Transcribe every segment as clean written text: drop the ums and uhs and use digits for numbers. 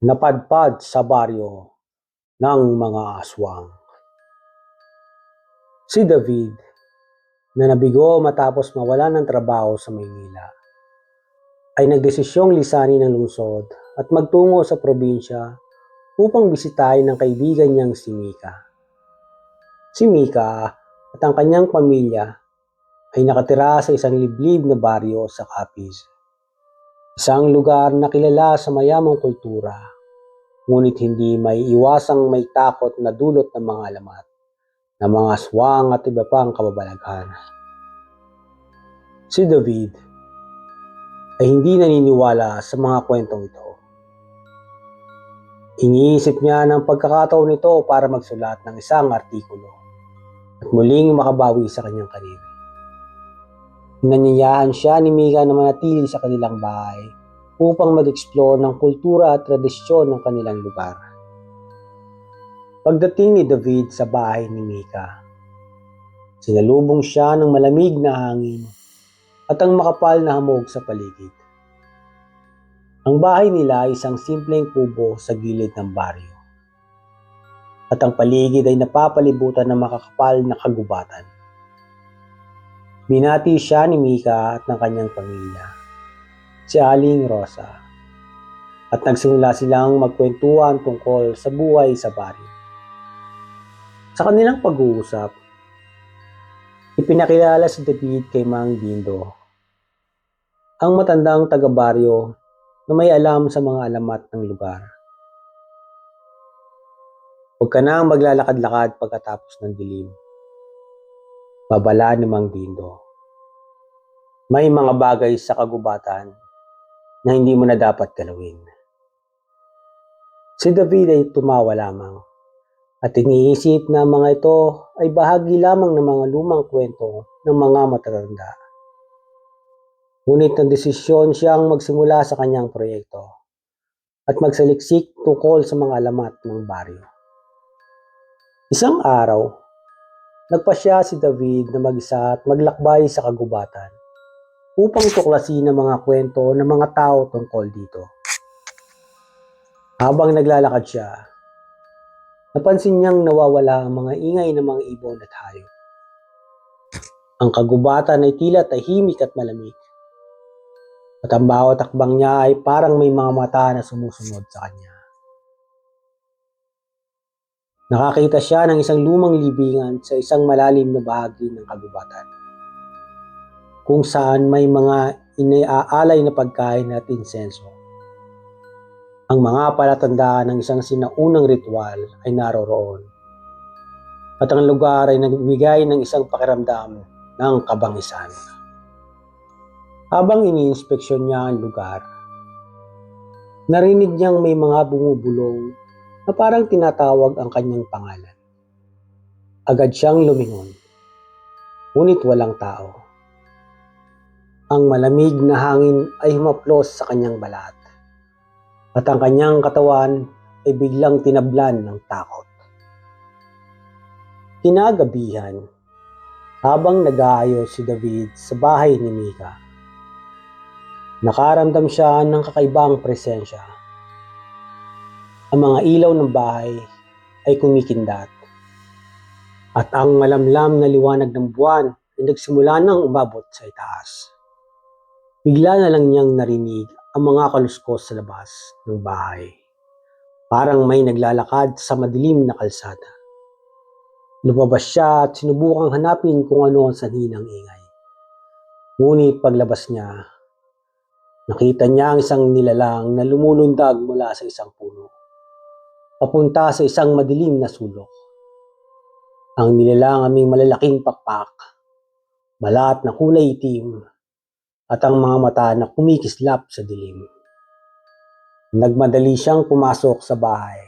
Napadpad sa baryo ng mga aswang. Si David, na nabigo matapos mawala ng trabaho sa Maynila, ay nagdesisyong lisanin ang lungsod at magtungo sa probinsya upang bisitahin ang kaibigan niyang si Mika. Si Mika at ang kanyang pamilya ay nakatira sa isang liblib na baryo sa Capiz. Isang lugar na kilala sa mayamang kultura, ngunit hindi may iwasang may takot na dulot ng mga alamat na mga aswang at iba pang kababalaghan. Si David ay hindi naniniwala sa mga kwentong ito. Iniisip niya ng pagkakataon nito para magsulat ng isang artikulo at muling makabawi sa kanyang karir. Inanyayahan siya ni Mika na manatili sa kanilang bahay upang mag-explore ng kultura at tradisyon ng kanilang lugar. Pagdating ni David sa bahay ni Mika, sinalubong siya ng malamig na hangin at ang makapal na hamog sa paligid. Ang bahay nila ay isang simpleng kubo sa gilid ng baryo. At ang paligid ay napapalibutan ng makakapal na kagubatan. Binati siya ni Mika at ng kanyang pamilya, si Aling Rosa, at nagsimula silang magkwentuhan tungkol sa buhay sa baryo. Sa kanilang pag-uusap, ipinakilala si David kay Mang Dindo, ang matandang taga-baryo na may alam sa mga alamat ng lugar. Huwag ka nang maglalakad-lakad pagkatapos ng dilim, babala ni Mang Dindo. May mga bagay sa kagubatan na hindi mo na dapat galawin. Si David ay tumawa lamang at iniisip na mga ito ay bahagi lamang ng mga lumang kwento ng mga matatanda. Ngunit nagdesisyon siyang magsimula sa kanyang proyekto at magsaliksik tungkol sa mga alamat ng baryo. Isang araw, nagpasya si David na mag-isa at maglakbay sa kagubatan upang tuklasin ang mga kwento ng mga tao tungkol dito. Habang naglalakad siya, napansin niyang nawawala ang mga ingay ng mga ibon at hayop. Ang kagubatan ay tila tahimik at malamig, at ang bawat takbang niya ay parang may mga mata na sumusunod sa kanya. Nakakita siya ng isang lumang libingan sa isang malalim na bahagi ng kagubatan, kung saan may mga iniaalay na pagkain at insenso. Ang mga palatandaan ng isang sinaunang ritual ay naroroon, at ang lugar ay nagbibigay ng isang pakiramdam ng kabangisan. Habang iniinspeksyon niya ang lugar, narinig niyang may mga bumubulong na parang tinatawag ang kanyang pangalan. Agad siyang lumingon, ngunit walang tao. Ang malamig na hangin ay humaplos sa kanyang balat, at ang kanyang katawan ay biglang tinablan ng takot. Kinagabihan, habang nag-aayos si David sa bahay ni Mika, nakaramdam siya ng kakaibang presensya. Ang mga ilaw ng bahay ay kumikindat, at ang malamlam na liwanag ng buwan ay nagsimula nang umabot sa itaas. Bigla na lang niyang narinig ang mga kaluskos sa labas ng bahay. Parang may naglalakad sa madilim na kalsada. Lumabas siya at sinubukang hanapin kung ano ang sanhi ng ingay. Ngunit paglabas niya, nakita niya ang isang nilalang na lumulundag mula sa isang puno, papunta sa isang madilim na sulok. Ang nilalang aming malalaking pakpak, balat na kulay itim, at ang mga mata na kumikislap sa dilim. Nagmadali siyang pumasok sa bahay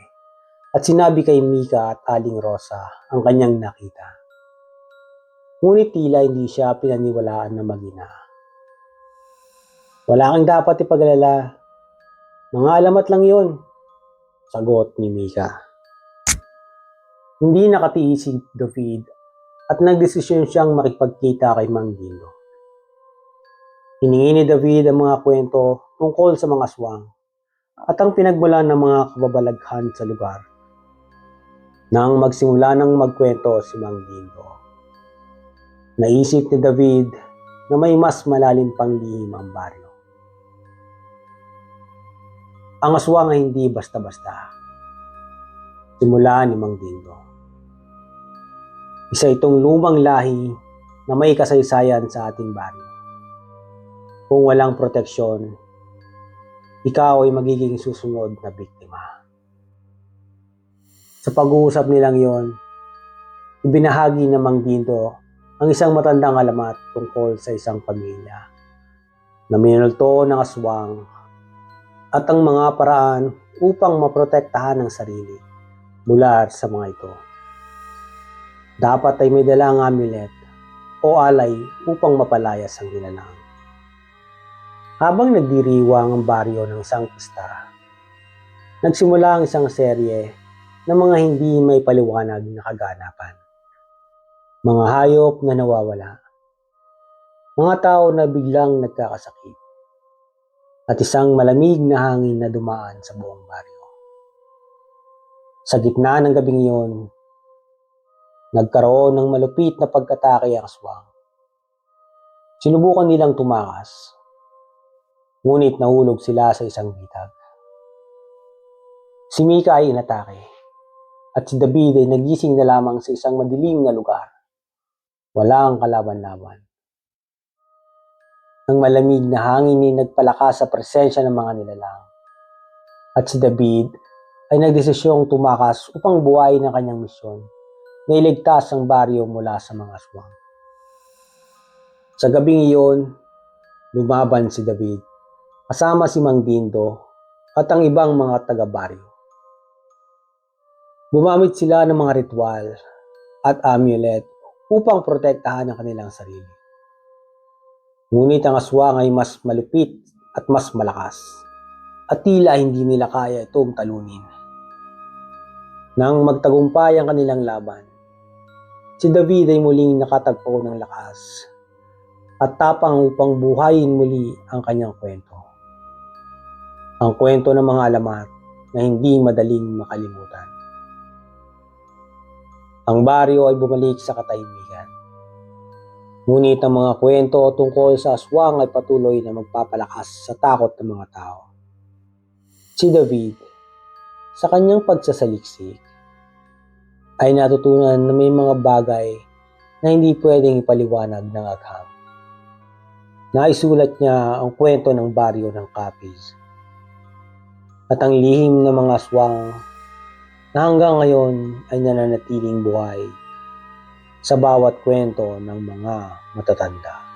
at sinabi kay Mika at Aling Rosa ang kanyang nakita. Ngunit tila hindi siya pinaniwalaan na mag-ina. Wala kang dapat ipag-alala. Mga alamat lang yun, sagot ni Mika. Hindi nakatiis si David at nagdesisyon siyang makipagkita kay Mang Dindo. Hiningi ni David ang mga kwento tungkol sa mga aswang at ang pinagmulan ng mga kababalaghan sa lugar. Nang magsimula ng magkwento si Mang Dindo, naisip ni David na may mas malalim pang lihim ang baryo. Ang aswang ay hindi basta-basta. Simula ni Mang Dindo. Isa itong lumang lahi na may kasaysayan sa ating baryo. Kung walang proteksyon, ikaw ay magiging susunod na biktima. Sa pag-uusap nilang yon, ibinahagi ng Mang Dindo ang isang matandang alamat tungkol sa isang pamilya na minulto ng aswang at ang mga paraan upang maprotektahan ang sarili mula sa mga ito. Dapat ay may dalang amulet o alay upang mapalayas ang nilalang. Habang nagdiriwang ang baryo ng isang pista, nagsimula ang isang serye ng mga hindi may paliwanag na kaganapan. Mga hayop na nawawala, mga tao na biglang nagkakasakit, at isang malamig na hangin na dumaan sa buong baryo. Sa gitna ng gabing iyon, nagkaroon ng malupit na pag-atake ang aswang. Sinubukan nilang tumakas, ngunit nahulog sila sa isang bitag. Si Mika ay inatake, at si David ay nagising na lamang sa isang madilim na lugar. Walang kalaban-laban. Ang malamig na hangin ay nagpalakas sa presensya ng mga nilalang. At si David ay nagdesisyong tumakas upang buhayin ang kanyang misyon na iligtas ang baryo mula sa mga aswang. Sa gabing iyon, lumaban si David kasama si Mang Dindo at ang ibang mga taga-baryo. Gumamit sila ng mga ritual at amulet upang protektahan ang kanilang sarili. Ngunit ang aswang ay mas malupit at mas malakas, at tila hindi nila kaya itong talunin. Nang magtagumpay ang kanilang laban, si David ay muling nakatagpo ng lakas at tapang upang buhayin muli ang kanyang kwento. Ang kwento ng mga alamat na hindi madaling makalimutan. Ang baryo ay bumalik sa katahimikan. Ngunit ang mga kwento tungkol sa aswang ay patuloy na magpapalakas sa takot ng mga tao. Si David, sa kanyang pagsasaliksik, ay natutunan na may mga bagay na hindi pwedeng ipaliwanag ng agham. Naisulat niya ang kwento ng baryo ng Capiz at ang lihim ng mga aswang na hanggang ngayon ay nananatiling buhay sa bawat kwento ng mga matatanda.